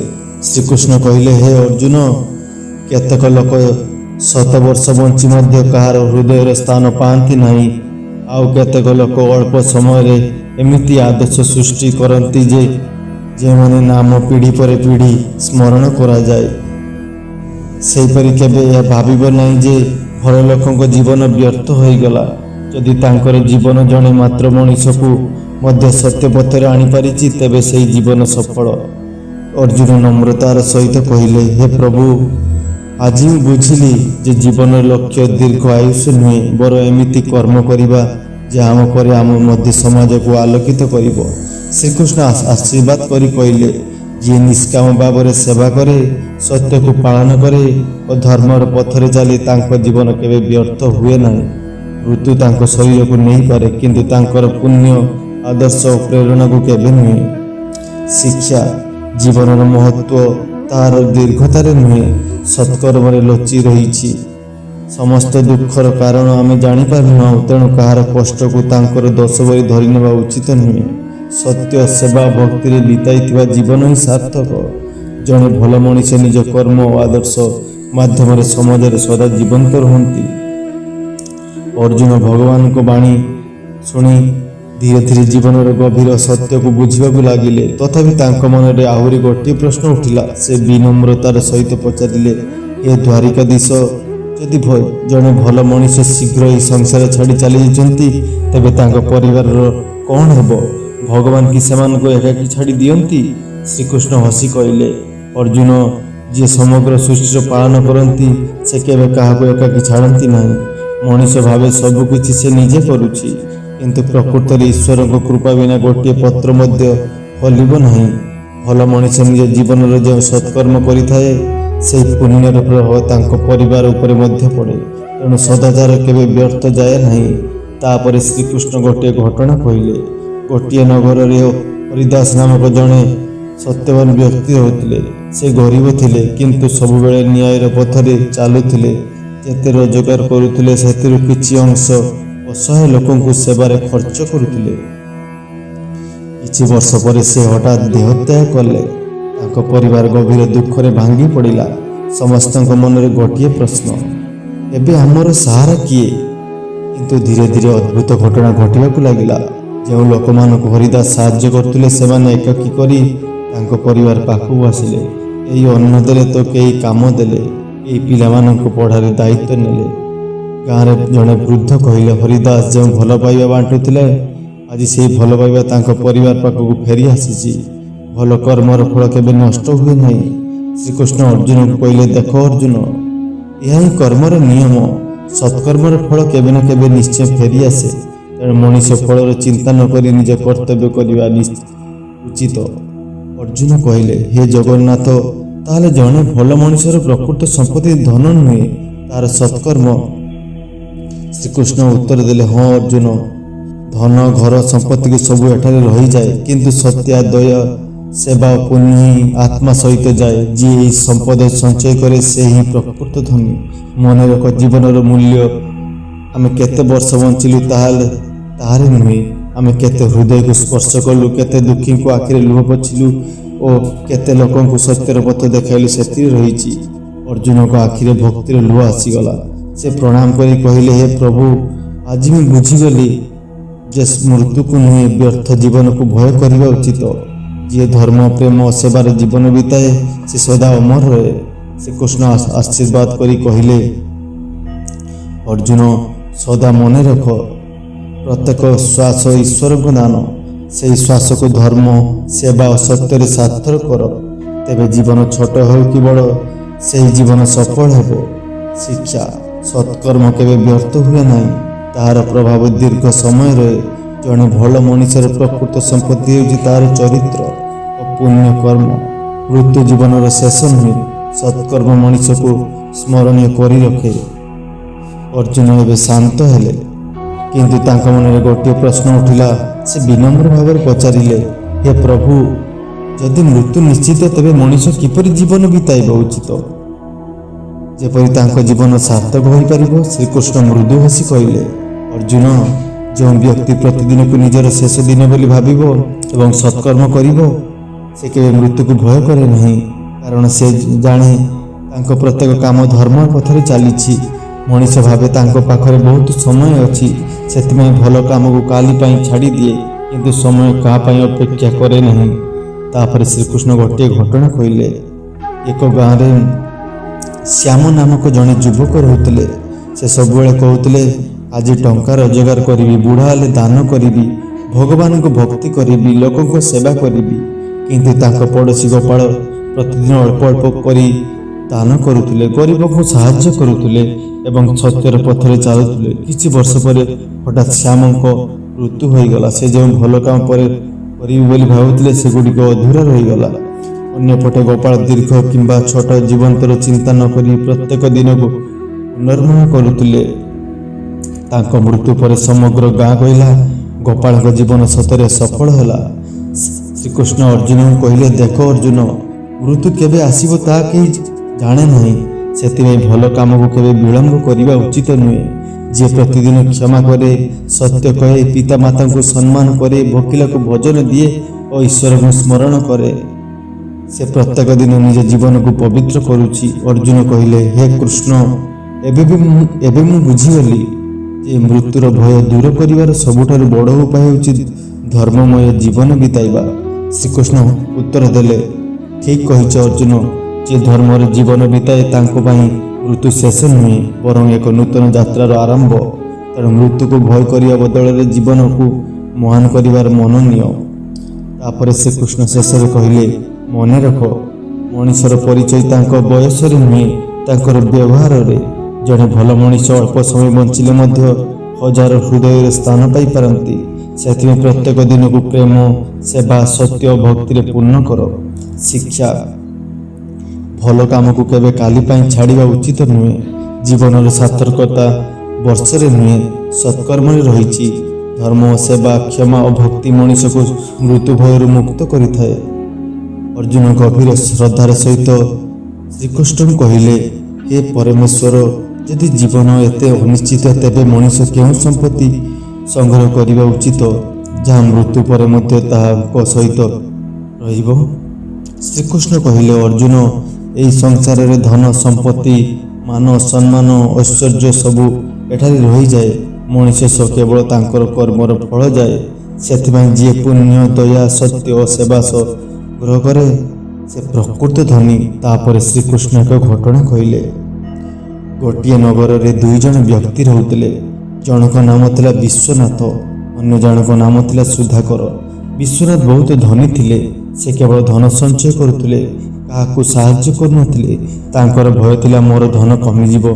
ଶ୍ରୀକୃଷ୍ଣ କହିଲେ, ହେ ଅର୍ଜୁନ, କେତେକ ଲୋକ 100 ବର୍ଷ ବଞ୍ଚି ମଧ୍ୟ କାହାର ହୃଦୟରେ ସ୍ଥାନ ପାଆନ୍ତି ନାହିଁ, ଆଉ କେତେକ ଲୋକ ଅଳ୍ପ ସମୟରେ ଏମିତି ଆଦର୍ଶ ସୃଷ୍ଟି କରନ୍ତି ଯେ ଯେଉଁମାନେ ନାମ ପିଢ଼ି ପରେ ପିଢ଼ି ସ୍ମରଣ କରାଯାଏ। ସେହିପରି କେବେ ଏହା ଭାବିବ ନାହିଁ ଯେ ଭଲ ଲୋକଙ୍କ ଜୀବନ ବ୍ୟର୍ଥ ହୋଇଗଲା। ଯଦି ତାଙ୍କର ଜୀବନ ଜଣେ ମାତ୍ର ମଣିଷକୁ ମଧ୍ୟ ସତ୍ୟ ପଥରେ ଆଣିପାରିଛି, ତେବେ ସେହି ଜୀବନ ସଫଳ। ଅର୍ଜୁନ ନମ୍ରତାର ସହିତ କହିଲେ, ହେ ପ୍ରଭୁ, ଆଜି ମୁଁ ବୁଝିଲି ଯେ ଜୀବନର ଲକ୍ଷ୍ୟ ଦୀର୍ଘ ଆୟୁଷ ନୁହେଁ, ବରଂ ଏମିତି କର୍ମ କରିବା ଯେ ଆମ ପରେ ଆମ ମଧ୍ୟ ସମାଜକୁ ଆଲୋକିତ କରିବ। ଶ୍ରୀକୃଷ୍ଣ ଆଶୀର୍ବାଦ କରି କହିଲେ, ଯିଏ ନିଷ୍କାମ ଭାବରେ ସେବା କରେ, ସତ୍ୟକୁ ପାଳନ କରେ ଓ ଧର୍ମର ପଥରେ ଚାଲି, ତାଙ୍କ ଜୀବନ କେବେ ବ୍ୟର୍ଥ ହୁଏ ନାହିଁ। ମୃତ୍ୟୁ ତାଙ୍କ ଶରୀରକୁ ନେଇପାରେ, କିନ୍ତୁ ତାଙ୍କର ପୁଣ୍ୟ, ଆଦର୍ଶ ଓ ପ୍ରେରଣାକୁ କେବେ ନୁହେଁ। ଶିକ୍ଷା, ଜୀବନର ମହତ୍ତ୍ୱ ତାହାର ଦୀର୍ଘତାରେ ନୁହେଁ, ସତ୍କର୍ମରେ ଲୁଚି ରହିଛି। ସମସ୍ତ ଦୁଃଖର କାରଣ ଆମେ ଜାଣିପାରୁନାହୁଁ, ତେଣୁ କାହାର କଷ୍ଟକୁ ତାଙ୍କର ଦୋଷ ବୋଲି ଧରିନେବା ଉଚିତ ନୁହେଁ। ସତ୍ୟ, ସେବା, ଭକ୍ତିରେ ବିତାଇଥିବା ଜୀବନ ହିଁ ସାର୍ଥକ। ଜଣେ ଭଲ ମଣିଷ ନିଜ କର୍ମ ଓ ଆଦର୍ଶ ମାଧ୍ୟମରେ ସମାଜରେ ସଦା ଜୀବନ୍ତ ରୁହନ୍ତି। ଅର୍ଜୁନ ଭଗବାନଙ୍କ ବାଣୀ ଶୁଣି ଧୀରେ ଧୀରେ ଜୀବନର ଗଭୀର ସତ୍ୟକୁ ବୁଝିବାକୁ ଲାଗିଲେ। ତଥାପି ତାଙ୍କ ମନରେ ଆହୁରି ଗୋଟିଏ ପ୍ରଶ୍ନ ଉଠିଲା। ସେ ବିନମ୍ରତାର ସହିତ ପଚାରିଲେ, ହେ ଦ୍ୱାରିକାଧୀଶ, ଯଦି ଜଣେ ଭଲ ମଣିଷ ଶୀଘ୍ର ଏହି ସଂସାର ଛାଡ଼ି ଚାଲିଯାଇଛନ୍ତି, ତେବେ ତାଙ୍କ ପରିବାରର କ'ଣ ହେବ? ଭଗବାନ କି ସେମାନଙ୍କୁ ଏକାକୀ ଛାଡ଼ି ଦିଅନ୍ତି? ଶ୍ରୀକୃଷ୍ଣ ହସି କହିଲେ, ଅର୍ଜୁନ, ଯିଏ ସମଗ୍ର ସୃଷ୍ଟିର ପାଳନ କରନ୍ତି, ସେ କେବେ କାହାକୁ ଏକାକୀ ଛାଡ଼ନ୍ତି ନାହିଁ। ମଣିଷ ଭାବେ ସବୁକିଛି ସେ ନିଜେ କରୁଛି, କିନ୍ତୁ ପ୍ରକୃତରେ ଈଶ୍ୱରଙ୍କ କୃପା ବିନା ଗୋଟିଏ ପତ୍ର ମଧ୍ୟ ଫଳିବ ନାହିଁ। ଭଲ ମଣିଷ ନିଜ ଜୀବନରେ ଯେଉଁ ସତ୍କର୍ମ କରିଥାଏ, ସେହି ପୁଣ୍ୟର ପ୍ରଭାବ ତାଙ୍କ ପରିବାର ଉପରେ ମଧ୍ୟ ପଡ଼େ। ତେଣୁ ସଦାଚାର କେବେ ବ୍ୟର୍ଥ ଯାଏ ନାହିଁ। ତାପରେ ଶ୍ରୀକୃଷ୍ଣ ଗୋଟିଏ ଘଟଣା କହିଲେ। ଗୋଟିଏ ନଗରରେ ହରିଦାସ ନାମକ ଜଣେ ସତ୍ୟବାନ ବ୍ୟକ୍ତି ରହୁଥିଲେ। ସେ ଗରିବ ଥିଲେ, କିନ୍ତୁ ସବୁବେଳେ ନ୍ୟାୟର ପଥରେ ଚାଲୁଥିଲେ। ଯେତେ ରୋଜଗାର କରୁଥିଲେ, ସେଥିରୁ କିଛି ଅଂଶ ଅସହାୟ ଲୋକଙ୍କୁ ସେବାରେ ଖର୍ଚ୍ଚ କରୁଥିଲେ। କିଛି ବର୍ଷ ପରେ ସେ ହଠାତ୍ ଦେହତ୍ୟାଗ କଲେ। ତାଙ୍କ ପରିବାର ଗଭୀର ଦୁଃଖରେ ଭାଙ୍ଗି ପଡ଼ିଲା। ସମସ୍ତଙ୍କ ମନରେ ଗୋଟିଏ ପ୍ରଶ୍ନ, ଏବେ ଆମର ସାହାରା କିଏ? କିନ୍ତୁ ଧୀରେ ଧୀରେ ଅଦ୍ଭୁତ ଘଟଣା ଘଟିବାକୁ ଲାଗିଲା। ଯେଉଁ ଲୋକମାନଙ୍କୁ ହରିଦାସ ସାହାଯ୍ୟ କରୁଥିଲେ, ସେମାନେ ଏକାକୀ କରି ତାଙ୍କ ପରିବାର ପାଖକୁ ଆସିଲେ। କେହି ଅନ୍ନ ଦେଲେ ତ କେହି କାମ ଦେଲେ, କେହି ପିଲାମାନଙ୍କୁ ପଢ଼ାରେ ଦାୟିତ୍ୱ ନେଲେ। ଗାଁରେ ଜଣେ ବୃଦ୍ଧ କହିଲେ, ହରିଦାସ ଯେଉଁ ଭଲ ପାଇବା ବାଣ୍ଟୁଥିଲେ, ଆଜି ସେହି ଭଲ ପାଇବା ତାଙ୍କ ପରିବାର ପାଖକୁ ଫେରି ଆସିଛି। ଭଲ କର୍ମର ଫଳ କେବେ ନଷ୍ଟ ହୁଏ ନାହିଁ। ଶ୍ରୀକୃଷ୍ଣ ଅର୍ଜୁନଙ୍କୁ କହିଲେ, ଦେଖ ଅର୍ଜୁନ, ଏହା ହିଁ କର୍ମର ନିୟମ। ସତ୍କର୍ମର ଫଳ କେବେ ନା କେବେ ନିଶ୍ଚୟ ଫେରିଆସେ। ତେଣୁ ମଣିଷ ଫଳର ଚିନ୍ତା ନ କରି ନିଜ କର୍ତ୍ତବ୍ୟ କରିବା ଉଚିତ। ଅର୍ଜୁନ କହିଲେ, ହେ ଜଗନ୍ନାଥ, ତାହେଲେ ଜଣେ ଭଲ ମଣିଷର ପ୍ରକୃତ ସମ୍ପତ୍ତି ଧନ ନୁହେଁ, ତାର ସତ୍କର୍ମ। ଶ୍ରୀକୃଷ୍ଣ ଉତ୍ତର ଦେଲେ, ହଁ ଅର୍ଜୁନ, ଧନ ଘର ସମ୍ପତ୍ତିକୁ ସବୁ ଏଠାରେ ରହିଯାଏ, କିନ୍ତୁ ସତ୍ୟା ଦୟା ସେବା ଓ ପୁଣ୍ୟ ହିଁ ଆତ୍ମା ସହିତ ଯାଏ। ଯିଏ ଏହି ସମ୍ପଦ ସଞ୍ଚୟ କରେ ସେ ହିଁ ପ୍ରକୃତ ଧନୀ। ମନେ ରଖ, ଜୀବନର ମୂଲ୍ୟ ଆମେ କେତେ ବର୍ଷ ବଞ୍ଚିଲୁ ତାହାରେ ନୁହେଁ, ଆମେ କେତେ ହୃଦୟକୁ ସ୍ପର୍ଶ କଲୁ, କେତେ ଦୁଃଖୀଙ୍କୁ ଆଖିରେ ଲୁହ ପୋଛିଲୁ ଓ କେତେ ଲୋକଙ୍କୁ ସତ୍ୟର ପଥ ଦେଖାଇଲୁ ସେଥିରେ ରହିଛି। ଅର୍ଜୁନଙ୍କ ଆଖିରେ ଭକ୍ତିର ଲୁହ ଆସିଗଲା। ସେ ପ୍ରଣାମ କରି କହିଲେ, ହେ ପ୍ରଭୁ, ଆଜି ମୁଁ ବୁଝିଗଲି ଯେ ମୃତ୍ୟୁକୁ ନୁହେଁ, ବ୍ୟର୍ଥ ଜୀବନକୁ ଭୟ କରିବା ଉଚିତ। ଯିଏ ଧର୍ମ, ପ୍ରେମ ଓ ସେବାର ଜୀବନ ବିତାଏ ସେ ସଦା ଅମର ରହେ। ଶ୍ରୀକୃଷ୍ଣ ଆଶୀର୍ବାଦ କରି କହିଲେ, ଅର୍ଜୁନ, ସଦା ମନେ ରଖ, ପ୍ରତ୍ୟେକ ଶ୍ୱାସ ଈଶ୍ୱରଙ୍କ ଦାନ। ସେହି ଶ୍ୱାସକୁ ଧର୍ମ, ସେବା ଓ ସତ୍ୟରେ ସାର୍ଥକ କର, ତେବେ ଜୀବନ ଛୋଟ ହେଉ କି ବଡ଼, ସେହି ଜୀବନ ସଫଳ ହେବ। ଶିକ୍ଷା, ସତ୍କର୍ମ କେବେ ବ୍ୟର୍ଥ ହୁଏ ନାହିଁ, ତାହାର ପ୍ରଭାବ ଦୀର୍ଘ ସମୟ ରହେ। ଜଣେ ଭଲ ମଣିଷର ପ୍ରକୃତ ସମ୍ପତ୍ତି ହେଉଛି ତାହାର ଚରିତ୍ର ଓ ପୁଣ୍ୟ କର୍ମ। ମୃତ୍ୟୁ ଜୀବନର ଶେଷ ନୁହେଁ, ସତ୍କର୍ମ ମଣିଷକୁ ସ୍ମରଣୀୟ କରି ରଖେ। ଅର୍ଜୁନ ଏବେ ଶାନ୍ତ ହେଲେ, କିନ୍ତୁ ତାଙ୍କ ମନରେ ଗୋଟିଏ ପ୍ରଶ୍ନ ଉଠିଲା। ସେ ବିନମ୍ର ଭାବରେ ପଚାରିଲେ, ହେ ପ୍ରଭୁ, ଯଦି ମୃତ୍ୟୁ ନିଶ୍ଚିତ, ତେବେ ମଣିଷ କିପରି ଜୀବନ ବିତାଇବା ଉଚିତ ଯେପରି ତାଙ୍କ ଜୀବନ ସାର୍ଥକ ହୋଇପାରିବ? ଶ୍ରୀକୃଷ୍ଣ ମୃଦୁ ହସି କହିଲେ, ଅର୍ଜୁନ, ଯେଉଁ ବ୍ୟକ୍ତି ପ୍ରତିଦିନକୁ ନିଜର ଶେଷ ଦିନ ବୋଲି ଭାବିବ ଏବଂ ସତ୍କର୍ମ କରିବ, ସେ କେବେ ମୃତ୍ୟୁକୁ ଭୟ କରେ ନାହିଁ, କାରଣ ସେ ଜାଣେ ତାଙ୍କ ପ୍ରତ୍ୟେକ କାମ ଧର୍ମ ପଥରେ ଚାଲିଛି। ମଣିଷ ଭାବେ ତାଙ୍କ ପାଖରେ ବହୁତ ସମୟ ଅଛି, ସେଥିପାଇଁ ଭଲ କାମକୁ କାଲି ପାଇଁ ଛାଡ଼ିଦିଏ, କିନ୍ତୁ ସମୟ କାହା ପାଇଁ ଅପେକ୍ଷା କରେ ନାହିଁ। ତାପରେ ଶ୍ରୀକୃଷ୍ଣ ଗୋଟିଏ ଘଟଣା କହିଲେ। ଏକ ଗାଁରେ ଶ୍ୟାମ ନାମକ ଜଣେ ଯୁବକ ରହୁଥିଲେ। ସେ ସବୁବେଳେ କହୁଥିଲେ, ଆଜି ଟଙ୍କା ରୋଜଗାର କରିବି, ବୁଢ଼ା ହେଲେ ଦାନ କରିବି, ଭଗବାନଙ୍କୁ ଭକ୍ତି କରିବି, ଲୋକଙ୍କ ସେବା କରିବି। କିନ୍ତୁ ତାଙ୍କ ପଡ଼ୋଶୀ ଗୋପାଳ ପ୍ରତିଦିନ ଅଳ୍ପ ଅଳ୍ପ କରି ଦାନ କରୁଥିଲେ, ଗରିବଙ୍କୁ ସାହାଯ୍ୟ କରୁଥିଲେ ଏବଂ ସତ୍ୟର ପଥରେ ଚାଲୁଥିଲେ। କିଛି ବର୍ଷ ପରେ ହଠାତ୍ ଶ୍ୟାମଙ୍କ ମୃତ୍ୟୁ ହୋଇଗଲା। ସେ ଯେଉଁ ଭଲ କାମ ପରେ କରିବି ବୋଲି ଭାବୁଥିଲେ, ସେଗୁଡ଼ିକ ଅଧୁରା ରହିଗଲା। ଅନ୍ୟପଟେ ଗୋପାଳ ଦୀର୍ଘ କିମ୍ବା ଛୋଟ ଜୀବନର ଚିନ୍ତା ନ କରି ପ୍ରତ୍ୟେକ ଦିନକୁ ପୁନର୍ମହ କରୁଥିଲେ। ତାଙ୍କ ମୃତ୍ୟୁ ପରେ ସମଗ୍ର ଗାଁ କହିଲା, ଗୋପାଳଙ୍କ ଜୀବନ ସତରେ ସଫଳ ହେଲା। ଶ୍ରୀକୃଷ୍ଣ ଅର୍ଜୁନଙ୍କୁ କହିଲେ, ଦେଖ ଅର୍ଜୁନ, ମୃତ୍ୟୁ କେବେ ଆସିବ ତାହା କେହି ଜାଣେ ନାହିଁ, ସେଥିପାଇଁ ଭଲ କାମକୁ କେବେ ବିଳମ୍ବ କରିବା ଉଚିତ ନୁହେଁ। ଯିଏ ପ୍ରତିଦିନ କ୍ଷମା କରେ, ସତ୍ୟ କହେ, ପିତାମାତାଙ୍କୁ ସମ୍ମାନ କରେ, ଭୋକିଲାକୁ ଭୋଜନ ଦିଏ ଓ ଈଶ୍ୱରଙ୍କୁ ସ୍ମରଣ କରେ, ସେ ପ୍ରତ୍ୟେକ ଦିନ ନିଜ ଜୀବନକୁ ପବିତ୍ର କରୁଛି। ଅର୍ଜୁନ କହିଲେ, ହେ କୃଷ୍ଣ, ଏବେ ମୁଁ ବୁଝିଗଲି ଯେ ମୃତ୍ୟୁର ଭୟ ଦୂର କରିବାର ସବୁଠାରୁ ବଡ଼ ଉପାୟ ହେଉଛି ଧର୍ମମୟ ଜୀବନ ବିତାଇବା। ଶ୍ରୀକୃଷ୍ଣ ଉତ୍ତର ଦେଲେ, ଠିକ୍ କହିଛ ଅର୍ଜୁନ, ଯିଏ ଧର୍ମର ଜୀବନ ବିତାଏ ତାଙ୍କ ପାଇଁ ମୃତ୍ୟୁ ଶେଷ ନୁହେଁ, ବରଂ ଏକ ନୂତନ ଯାତ୍ରାର ଆରମ୍ଭ। ତେଣୁ ମୃତ୍ୟୁକୁ ଭୟ କରିବା ବଦଳରେ ଜୀବନକୁ ମହାନ କରିବାର ମନ ନିଅ। ତାପରେ ଶ୍ରୀକୃଷ୍ଣ ଶେଷରେ କହିଲେ, ମନେ ରଖ, ମଣିଷର ପରିଚୟ ତାଙ୍କ ବୟସରେ ନୁହେଁ, ତାଙ୍କର ବ୍ୟବହାରରେ। ଜଣେ ଭଲ ମଣିଷ ଅଳ୍ପ ସମୟ ବଞ୍ଚିଲେ ମଧ୍ୟ ହଜାର ହୃଦୟରେ ସ୍ଥାନ ପାଇପାରନ୍ତି। ସେଥିପାଇଁ ପ୍ରତ୍ୟେକ ଦିନକୁ ପ୍ରେମ, ସେବା, ସତ୍ୟ ଓ ଭକ୍ତିରେ ପୂର୍ଣ୍ଣ କର। ଶିକ୍ଷା, ଭଲ କାମକୁ କେବେ କାଲି ପାଇଁ ଛାଡ଼ିବା ଉଚିତ ନୁହେଁ। ଜୀବନର ସାର୍ଥକତା ବର୍ଷରେ ନୁହେଁ, ସତ୍କର୍ମରେ ରହିଛି। ଧର୍ମ, ସେବା, କ୍ଷମା ଓ ଭକ୍ତି ମଣିଷକୁ ମୃତ୍ୟୁ ଭୟରୁ ମୁକ୍ତ କରିଥାଏ। ଅର୍ଜୁନ ଗଭୀର ଶ୍ରଦ୍ଧାର ସହିତ ଶ୍ରୀକୃଷ୍ଣଙ୍କୁ କହିଲେ, ହେ ପରମେଶ୍ୱର, ଯଦି ଜୀବନ ଏତେ ଅନିଶ୍ଚିତ, ତେବେ ମଣିଷ କେଉଁ ସମ୍ପତ୍ତି ସଂଗ୍ରହ କରିବା ଉଚିତ ଯାହା ମୃତ୍ୟୁ ପରେ ମଧ୍ୟ ତାହାଙ୍କ ସହିତ ରହିବ? ଶ୍ରୀକୃଷ୍ଣ କହିଲେ, ଅର୍ଜୁନ, ଏହି ସଂସାରରେ ଧନ, ସମ୍ପତ୍ତି, ମାନ, ସମ୍ମାନ, ଐଶ୍ୱର୍ଯ୍ୟ ସବୁ ଏଠାରେ ରହିଯାଏ। ମଣିଷ କେବଳ ତାଙ୍କର କର୍ମର ଫଳ ଯାଏ। ସେଥିପାଇଁ ଯିଏ ପୁଣ୍ୟ, ଦୟା, ସତ୍ୟ ଓ ସେବା ଗ୍ରହ କରେ ସେ ପ୍ରକୃତ ଧନୀ। ତାପରେ ଶ୍ରୀକୃଷ୍ଣ ଏକ ଘଟଣା କହିଲେ। ଗୋଟିଏ ନଗରରେ ଦୁଇ ଜଣ ବ୍ୟକ୍ତି ରହୁଥିଲେ। ଜଣଙ୍କ ନାମ ଥିଲା ବିଶ୍ୱନାଥ, ଅନ୍ୟ ଜଣଙ୍କ ନାମ ଥିଲା ସୁଧାକର। ବିଶ୍ୱନାଥ ବହୁତ ଧନୀ ଥିଲେ। ସେ କେବଳ ଧନ ସଞ୍ଚୟ କରୁଥିଲେ, କାହାକୁ ସାହାଯ୍ୟ କରୁନଥିଲେ। ତାଙ୍କର ଭୟ ଥିଲା ମୋର ଧନ କମିଯିବ।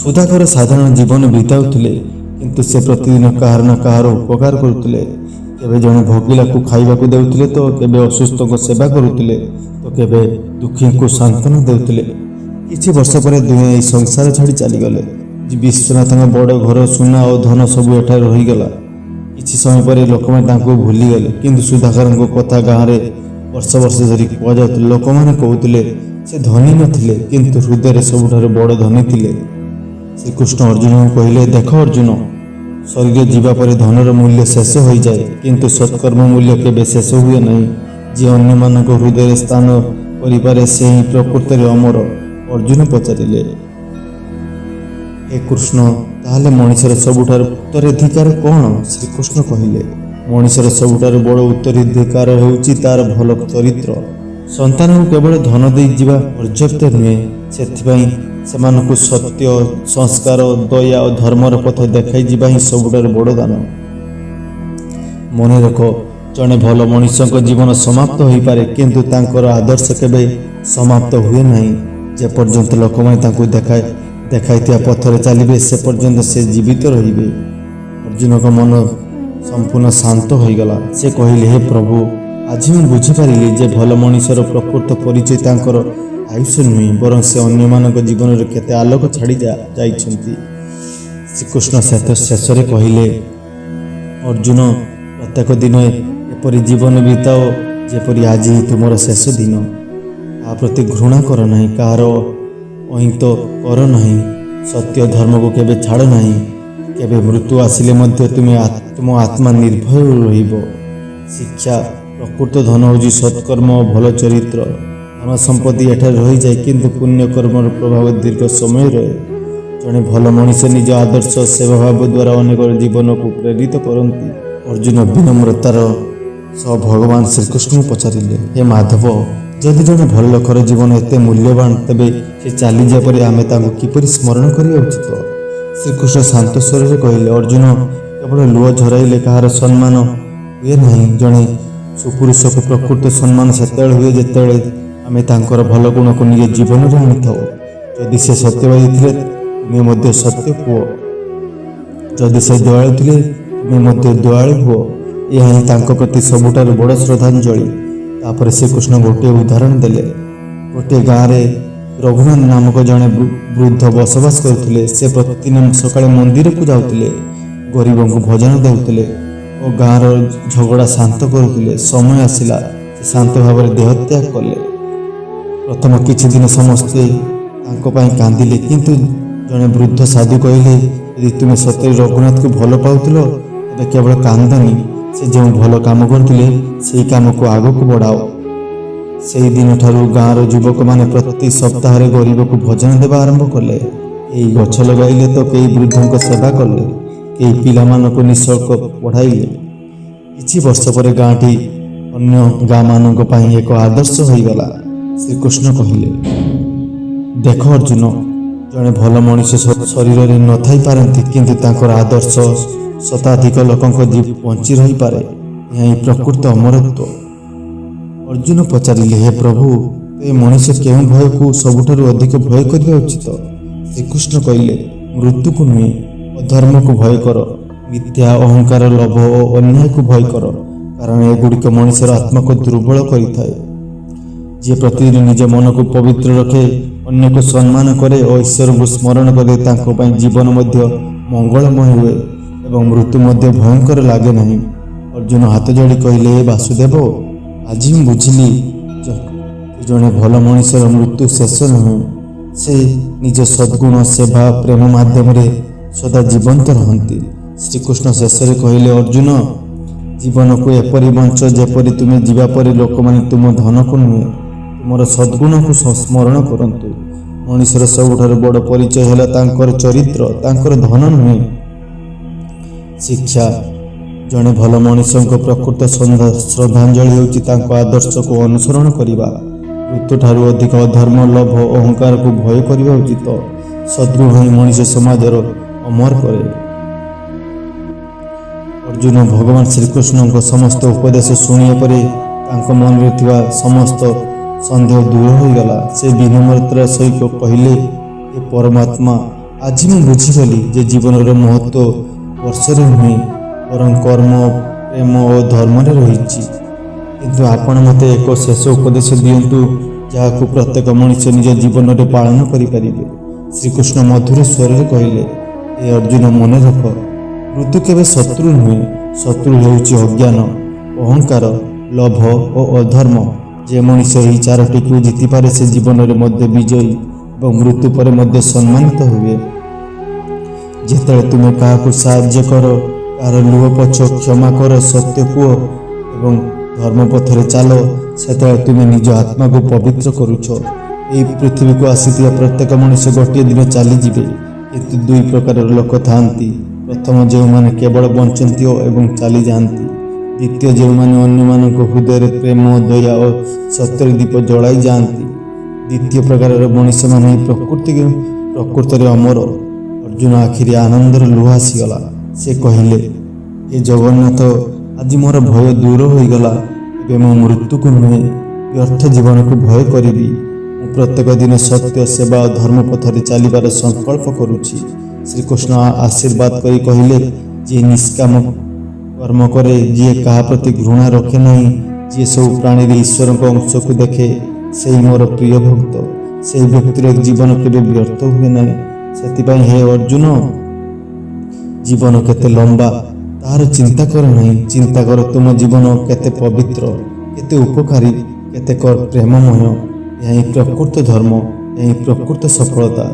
ସୁଧାକର ସାଧାରଣ ଜୀବନ ବିତାଉଥିଲେ, କିନ୍ତୁ ସେ ପ୍ରତିଦିନ କାହାର ନା କାହାର ଉପକାର କରୁଥିଲେ। କେବେ ଜଣେ ଭୋକିଲାକୁ ଖାଇବାକୁ ଦେଉଥିଲେ ତ କେବେ ଅସୁସ୍ଥଙ୍କ ସେବା କରୁଥିଲେ, ତ କେବେ ଦୁଃଖୀଙ୍କୁ ସାନ୍ତ୍ୱନା ଦେଉଥିଲେ। କିଛି ବର୍ଷ ପରେ ଦୁହେଁ ଏହି ସଂସାର ଛାଡ଼ି ଚାଲିଗଲେ। ବିଶ୍ୱନାଥଙ୍କ ବଡ଼ ଘର, ସୁନା ଓ ଧନ ସବୁ ଏଠାରେ ରହିଗଲା। କିଛି ସମୟ ପରେ ଲୋକମାନେ ତାଙ୍କୁ ଭୁଲିଗଲେ, କିନ୍ତୁ ସୁଧାକରଙ୍କ କଥା ଗାଁରେ ବର୍ଷ ବର୍ଷ ଧରି କୁହାଯାଉଥିଲା। ଲୋକମାନେ କହୁଥିଲେ ସେ ଧନୀ ନଥିଲେ, କିନ୍ତୁ ହୃଦୟରେ ସବୁଠାରୁ ବଡ଼ ଧନୀ ଥିଲେ। ଶ୍ରୀକୃଷ୍ଣ ଅର୍ଜୁନଙ୍କୁ କହିଲେ, ଦେଖ ଅର୍ଜୁନ, ଶରୀର ଯିବା ପରେ ଧନର ମୂଲ୍ୟ ଶେଷ ହୋଇଯାଏ, କିନ୍ତୁ ସତ୍କର୍ମ ମୂଲ୍ୟ କେବେ ଶେଷ ହୁଏ ନାହିଁ। ଯିଏ ଅନ୍ୟମାନଙ୍କ ହୃଦୟରେ ସ୍ଥାନ କରିପାରେ ସେ ହିଁ ପ୍ରକୃତରେ ଅମର। ଅର୍ଜୁନ ପଚାରିଲେ, ହେ କୃଷ୍ଣ, ତାହେଲେ ମଣିଷର ସବୁଠାରୁ ଉତ୍ତରାଧିକାର କ'ଣ? ଶ୍ରୀକୃଷ୍ଣ କହିଲେ, ମଣିଷର ସବୁଠାରୁ ବଡ଼ ଉତ୍ତରାଧିକାର ହେଉଛି ତାର ଭଲ ଚରିତ୍ର। ସନ୍ତାନଙ୍କୁ କେବଳ ଧନ ଦେଇ ଯିବା ପର୍ଯ୍ୟାପ୍ତ ନୁହେଁ, ସେଥିପାଇଁ ସେମାନଙ୍କୁ ସତ୍ୟ, ସଂସ୍କାର, ଦୟା ଓ ଧର୍ମର ପଥ ଦେଖାଇ ଯିବା ହିଁ ସବୁଠାରୁ ବଡ଼ ଦାନ। ମନେ ରଖ, ଜଣେ ଭଲ ମଣିଷଙ୍କ ଜୀବନ ସମାପ୍ତ ହୋଇପାରେ, କିନ୍ତୁ ତାଙ୍କର ଆଦର୍ଶ କେବେ ସମାପ୍ତ ହୁଏ ନାହିଁ। ଯେପର୍ଯ୍ୟନ୍ତ ଲୋକମାନେ ତାଙ୍କୁ ଦେଖାଇଥିବା ପଥରେ ଚାଲିବେ, ସେ ପର୍ଯ୍ୟନ୍ତ ସେ ଜୀବିତ ରହିବେ। ଅର୍ଜୁନଙ୍କ ମନ ସମ୍ପୂର୍ଣ୍ଣ ଶାନ୍ତ ହୋଇଗଲା। ସେ କହିଲେ, ହେ ପ୍ରଭୁ, ଆଜି ମୁଁ ବୁଝିପାରିଲି ଯେ ଭଲ ମଣିଷର ପ୍ରକୃତ ପରିଚୟ ତାଙ୍କର ଆୟୁଷ ନୁହେଁ, ବରଂ ସେ ଅନ୍ୟମାନଙ୍କ ଜୀବନରେ କେତେ ଆଲୋକ ଛାଡ଼ି ଯାଇଛନ୍ତି। ଶ୍ରୀକୃଷ୍ଣ ଶେଷରେ କହିଲେ, ଅର୍ଜୁନ, ପ୍ରତ୍ୟେକ ଦିନ ଏପରି ଜୀବନ ବିତାଅ ଯେପରି ଆଜି ହିଁ ତୁମର ଶେଷ ଦିନ। ତା ପ୍ରତି ଘୃଣା କର ନାହିଁ, କାହାର ଅହିତ କର ନାହିଁ, ସତ୍ୟ ଧର୍ମକୁ କେବେ ଛାଡ଼ ନାହିଁ। କେବେ ମୃତ୍ୟୁ ଆସିଲେ ମଧ୍ୟ ତୁମ ଆତ୍ମା ନିର୍ଭୟ ରହିବ। ଶିକ୍ଷା, ପ୍ରକୃତ ଧନ ହେଉଛି ସତ୍କର୍ମ ଓ ଭଲ ଚରିତ୍ର। ଧନ ସମ୍ପତ୍ତି ଏଠାରେ ରହିଯାଏ, କିନ୍ତୁ ପୁଣ୍ୟକର୍ମର ପ୍ରଭାବ ଦୀର୍ଘ ସମୟ ରହେ। ଜଣେ ଭଲ ମଣିଷ ନିଜ ଆଦର୍ଶ ସେବାଭାବ ଦ୍ୱାରା ଅନେକ ଜୀବନକୁ ପ୍ରେରିତ କରନ୍ତି। ଅର୍ଜୁନ ବିନମ୍ରତାର ସହ ଭଗବାନ ଶ୍ରୀକୃଷ୍ଣଙ୍କୁ ପଚାରିଲେ, ହେ ମାଧବ, ଯଦି ଜଣେ ଭଲ ଲୋକର ଜୀବନ ଏତେ ମୂଲ୍ୟବାନ, ତେବେ ସେ ଚାଲିଯିବା ପରେ ଆମେ ତାଙ୍କୁ କିପରି ସ୍ମରଣ କରିବା ଉଚିତ? ଶ୍ରୀକୃଷ୍ଣ ଶାନ୍ତ ସ୍ୱରରେ କହିଲେ, ଅର୍ଜୁନ, କେବଳ ଲୁହ ଝରାଇଲେ କାହାର ସମ୍ମାନ ହୁଏ ନାହିଁ। ଜଣେ ସୁପୁରୁଷକୁ ପ୍ରକୃତ ସମ୍ମାନ ସେତେବେଳେ ହୁଏ ଯେତେବେଳେ ଆମେ ତାଙ୍କର ଭଲ ଗୁଣକୁ ନିଜ ଜୀବନରେ ଆଣିଥାଉ। ଯଦି ସେ ସତ୍ୟବାଦୀ ଥିଲେ, ତୁମେ ମଧ୍ୟ ସତ୍ୟ କୁହ। ଯଦି ସେ ଦୟାଳୁ ଥିଲେ, ତୁମେ ମଧ୍ୟ ଦୟାଳୁ ହୁଅ। ଏହା ହିଁ ତାଙ୍କ ପ୍ରତି ସବୁଠାରୁ ବଡ଼ ଶ୍ରଦ୍ଧାଞ୍ଜଳି। ତାପରେ ଶ୍ରୀକୃଷ୍ଣ ଗୋଟିଏ ଉଦାହରଣ ଦେଲେ। ଗୋଟିଏ ଗାଁରେ ରଘୁନାଥ ନାମକ ଜଣେ ବୃଦ୍ଧ ବସବାସ କରୁଥିଲେ। ସେ ପ୍ରତିଦିନ ସକାଳେ ମନ୍ଦିରକୁ ଯାଉଥିଲେ, ଗରିବଙ୍କୁ ଭୋଜନ ଦେଉଥିଲେ ଓ ଗାଁର ଝଗଡ଼ା ଶାନ୍ତ କରୁଥିଲେ। ସମୟ ଆସିଲା, ସେ ଶାନ୍ତ ଭାବରେ ଦେହତ୍ୟାଗ କଲେ। ପ୍ରଥମ କିଛି ଦିନ ସମସ୍ତେ ତାଙ୍କ ପାଇଁ କାନ୍ଦିଲେ, କିନ୍ତୁ ଜଣେ ବୃଦ୍ଧ ସାଧୁ କହିଲେ, ଯଦି ତୁମେ ସତରେ ରଘୁନାଥକୁ ଭଲ ପାଉଥିଲ, ତେବେ କେବଳ କାନ୍ଦନି, ସେ ଯେଉଁ ଭଲ କାମ କରୁଥିଲେ ସେହି କାମକୁ ଆଗକୁ ବଢ଼ାଅ। ସେହି ଦିନଠାରୁ ଗାଁର ଯୁବକମାନେ ପ୍ରତି ସପ୍ତାହରେ ଗରିବକୁ ଭୋଜନ ଦେବା ଆରମ୍ଭ କଲେ। କେହି ଗଛ ଲଗାଇଲେ ତ କେହି ବୃଦ୍ଧଙ୍କ ସେବା କଲେ, କେହି ପିଲାମାନଙ୍କୁ ନିଃଶୁଳ୍କ ପଢ଼ାଇଲେ। କିଛି ବର୍ଷ ପରେ ଗାଁଟି ଅନ୍ୟ ଗାଁମାନଙ୍କ ପାଇଁ ଏକ ଆଦର୍ଶ ହୋଇଗଲା। ଶ୍ରୀକୃଷ୍ଣ କହିଲେ, ଦେଖ ଅର୍ଜୁନ, ଜଣେ ଭଲ ମଣିଷ ଶରୀରରେ ନଥାଇ ପାରନ୍ତି, କିନ୍ତୁ ତାଙ୍କର ଆଦର୍ଶ ଶତାଧିକ ଲୋକଙ୍କ ବଞ୍ଚି ରହିପାରେ। ଏହା ହିଁ ପ୍ରକୃତ ଅମରତ୍ୱ। ଅର୍ଜୁନ ପଚାରିଲେ, ହେ ପ୍ରଭୁ, ଏ ମଣିଷ କେଉଁ ଭୟକୁ ସବୁଠାରୁ ଅଧିକ ଭୟ କରିବା ଉଚିତ? ଶ୍ରୀକୃଷ୍ଣ କହିଲେ, ମୃତ୍ୟୁକୁ ନୁହେଁ, ଅଧର୍ମକୁ ଭୟ କର, ମିଥ୍ୟା, ଅହଙ୍କାର, ଲୋଭ ଓ ଅନ୍ୟାୟକୁ ଭୟ କର, କାରଣ ଏଗୁଡ଼ିକ ମଣିଷର ଆତ୍ମାକୁ ଦୁର୍ବଳ କରିଥାଏ। ଯିଏ ପ୍ରତିଦିନ ନିଜ ମନକୁ ପବିତ୍ର ରଖେ, ଅନ୍ୟକୁ ସମ୍ମାନ କରେ ଓ ଈଶ୍ୱରଙ୍କୁ ସ୍ମରଣ କରେ, ତାଙ୍କ ପାଇଁ ଜୀବନ ମଧ୍ୟ ମଙ୍ଗଳମୟ ହୁଏ ଏବଂ ମୃତ୍ୟୁ ମଧ୍ୟ ଭୟଙ୍କର ଲାଗେ ନାହିଁ। ଅର୍ଜୁନ ହାତ ଯୋଡ଼ି କହିଲେ, ହେ ବାସୁଦେବ, ଆଜି ମୁଁ ବୁଝିଲି ଜଣେ ଭଲ ମଣିଷର ମୃତ୍ୟୁ ଶେଷ ନୁହେଁ। ସେ ନିଜ ସଦ୍ଗୁଣ, ସେବା, ପ୍ରେମ ମାଧ୍ୟମରେ ସଦା ଜୀବନ୍ତ ରହନ୍ତି। ଶ୍ରୀକୃଷ୍ଣ ଶେଷରେ କହିଲେ, ଅର୍ଜୁନ, ଜୀବନକୁ ଏପରି ବଞ୍ଚ ଯେପରି ତୁମେ ଯିବା ପରେ ଲୋକମାନେ ତୁମ ଧନକୁ ନୁହେଁ, ତୁମର ସଦ୍ଗୁଣକୁ ସ୍ମରଣ କରନ୍ତୁ। ମଣିଷର ସବୁଠାରୁ ବଡ଼ ପରିଚୟ ହେଲା ତାଙ୍କର ଚରିତ୍ର, ତାଙ୍କର ଧନ ନୁହେଁ। ଶିକ୍ଷା, ଜଣେ ଭଲ ମଣିଷଙ୍କ ପ୍ରକୃତ ଶ୍ରଦ୍ଧାଞ୍ଜଳି ହେଉଛି ତାଙ୍କ ଆଦର୍ଶକୁ ଅନୁସରଣ କରିବା। ମୃତ୍ୟୁଠାରୁ ଅଧିକ ଅଧର୍ମ, ଲୋଭ, ଅହଙ୍କାରକୁ ଭୟ କରିବା ଉଚିତ। ସଦ୍ଗୁଣ ହିଁ ମଣିଷ ସମାଜର ଅମର କରେ। ଅର୍ଜୁନ ଭଗବାନ ଶ୍ରୀକୃଷ୍ଣଙ୍କ ସମସ୍ତ ଉପଦେଶ ଶୁଣିବା ପରେ ତାଙ୍କ ମନରେ ଥିବା ସମସ୍ତ ସନ୍ଦେହ ଦୂର ହୋଇଗଲା। ସେ ବିନମ୍ରତାର ସହିତ କହିଲେ, ହେ ପରମାତ୍ମା, ଆଜି ମୁଁ ବୁଝିଗଲି ଯେ ଜୀବନର ମହତ୍ତ୍ୱ ବର୍ଷରେ ନୁହେଁ, ବରଂ କର୍ମ, ପ୍ରେମ ଓ ଧର୍ମରେ ରହିଛି। କିନ୍ତୁ ଆପଣ ମୋତେ ଏକ ଶେଷ ଉପଦେଶ ଦିଅନ୍ତୁ ଯାହାକୁ ପ୍ରତ୍ୟେକ ମଣିଷ ନିଜ ଜୀବନରେ ପାଳନ କରିପାରିବେ। ଶ୍ରୀକୃଷ୍ଣ ମଧୁର ସ୍ୱରରେ କହିଲେ, ହେ ଅର୍ଜୁନ, ମନେ ରଖ, ମୃତ୍ୟୁ କେବେ ଶତ୍ରୁ ନୁହେଁ। ଶତ୍ରୁ ହେଉଛି ଅଜ୍ଞାନ, ଅହଙ୍କାର, ଲୋଭ ଓ ଅଧର୍ମ। ଯେ ମଣିଷ ଏହି ଚାରୋଟିକୁ ଜିତିପାରେ ସେ ଜୀବନରେ ମଧ୍ୟ ବିଜୟୀ ଏବଂ ମୃତ୍ୟୁ ପରେ ମଧ୍ୟ ସମ୍ମାନିତ ହୁଏ। ଯେତେବେଳେ ତୁମେ କାହାକୁ ସାହାଯ୍ୟ କର, କାହାର ଲୁହ ପୋଛ, କ୍ଷମା କର, ସତ୍ୟ କୁହ ଏବଂ ଧର୍ମ ପଥରେ ଚାଲ, ସେତେବେଳେ ତୁମେ ନିଜ ଆତ୍ମାକୁ ପବିତ୍ର କରୁଛ। ଏହି ପୃଥିବୀକୁ ଆସିଥିବା ପ୍ରତ୍ୟେକ ମଣିଷ ଗୋଟିଏ ଦିନ ଚାଲିଯିବେ, କିନ୍ତୁ ଦୁଇ ପ୍ରକାରର ଲୋକ ଥାଆନ୍ତି। ପ୍ରଥମ, ଯେଉଁମାନେ କେବଳ ବଞ୍ଚନ୍ତି ଏବଂ ଚାଲିଯାଆନ୍ତି। ଦ୍ୱିତୀୟ, ଯେଉଁମାନେ ଅନ୍ୟମାନଙ୍କ ହୃଦୟରେ ପ୍ରେମ, ଦୟା ଓ ସତ୍ୟର ଦୀପ ଜଳାଇ ଯାଆନ୍ତି। ଦ୍ୱିତୀୟ ପ୍ରକାରର ମଣିଷମାନେ ହିଁ ପ୍ରକୃତରେ ଅମର। ଅର୍ଜୁନ ଆଖିରେ ଆନନ୍ଦର ଲୁହ ଆସିଗଲା। ସେ କହିଲେ, ହେ ଜଗନ୍ନାଥ, ଆଜି ମୋର ଭୟ ଦୂର ହୋଇଗଲା। ଏବେ ମୁଁ ମୃତ୍ୟୁକୁ ନୁହେଁ, ବ୍ୟର୍ଥ ଜୀବନକୁ ଭୟ କରିବି। ମୁଁ ପ୍ରତ୍ୟେକ ଦିନ ସତ୍ୟ, ସେବା ଓ ଧର୍ମ ପଥରେ ଚାଲିବାର ସଂକଳ୍ପ କରୁଛି। ଶ୍ରୀକୃଷ୍ଣ ଆଶୀର୍ବାଦ କରି କହିଲେ, ଯିଏ ନିଷ୍କାମ କର୍ମ କରେ, ଯିଏ କାହା ପ୍ରତି ଘୃଣା ରଖେ ନାହିଁ, ଯିଏ ସବୁ ପ୍ରାଣୀରେ ଈଶ୍ୱରଙ୍କ ଅଂଶକୁ ଦେଖେ, ସେହି ମୋର ପ୍ରିୟ ଭକ୍ତ। ସେହି ବ୍ୟକ୍ତିର ଜୀବନ କେବେ ବ୍ୟର୍ଥ ହୁଏ ନାହିଁ। ସେଥିପାଇଁ ହେ ଅର୍ଜୁନ, ଜୀବନ କେତେ ଲମ୍ବା ତାହାର ଚିନ୍ତା କର ନାହିଁ। ଚିନ୍ତା କର ତୁମ ଜୀବନ କେତେ ପବିତ୍ର, କେତେ ଉପକାରୀ, କେତେ ପ୍ରେମମୟ। ଏହା ହିଁ ପ୍ରକୃତ ଧର୍ମ, ଏହା ହିଁ ପ୍ରକୃତ ସଫଳତା।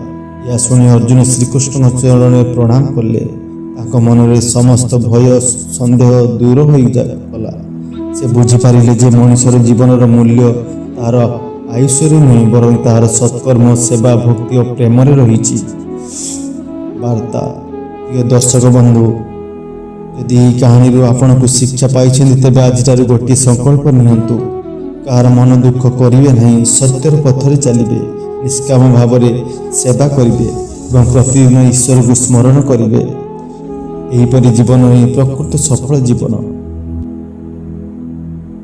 ଏହା ଶୁଣି ଅର୍ଜୁନ ଶ୍ରୀକୃଷ୍ଣଙ୍କ ଚରଣରେ ପ୍ରଣାମ କଲେ। ତାଙ୍କ ମନରେ ସମସ୍ତ ଭୟ, ସନ୍ଦେହ ଦୂର ହୋଇଗଲା। ସେ ବୁଝିପାରିଲେ ଯେ ମଣିଷର ଜୀବନର ମୂଲ୍ୟ ତାହାର ଆୟୁଷରେ ନୁହେଁ, ବରଂ ତାହାର ସତ୍କର୍ମ, ସେବା, ଭକ୍ତି ଓ ପ୍ରେମରେ ରହିଛି। ବାର୍ତ୍ତା। ପ୍ରିୟ ଦର୍ଶକ ବନ୍ଧୁ, ଯଦି ଏହି କାହାଣୀରୁ ଆପଣଙ୍କୁ ଶିକ୍ଷା ପାଇଛନ୍ତି, ତେବେ ଆଜିଠାରୁ ଗୋଟିଏ ସଂକଳ୍ପ ନିଅନ୍ତୁ। କାହାର ମନ ଦୁଃଖ କରିବେ ନାହିଁ, ସତ୍ୟର ପଥରେ ଚାଲିବେ, ନିଷ୍କାମ ଭାବରେ ସେବା କରିବେ ଏବଂ ପ୍ରତିଦିନ ଈଶ୍ୱରକୁ ସ୍ମରଣ କରିବେ। ଏହିପରି ଜୀବନ ହିଁ ପ୍ରକୃତ ସଫଳ ଜୀବନ।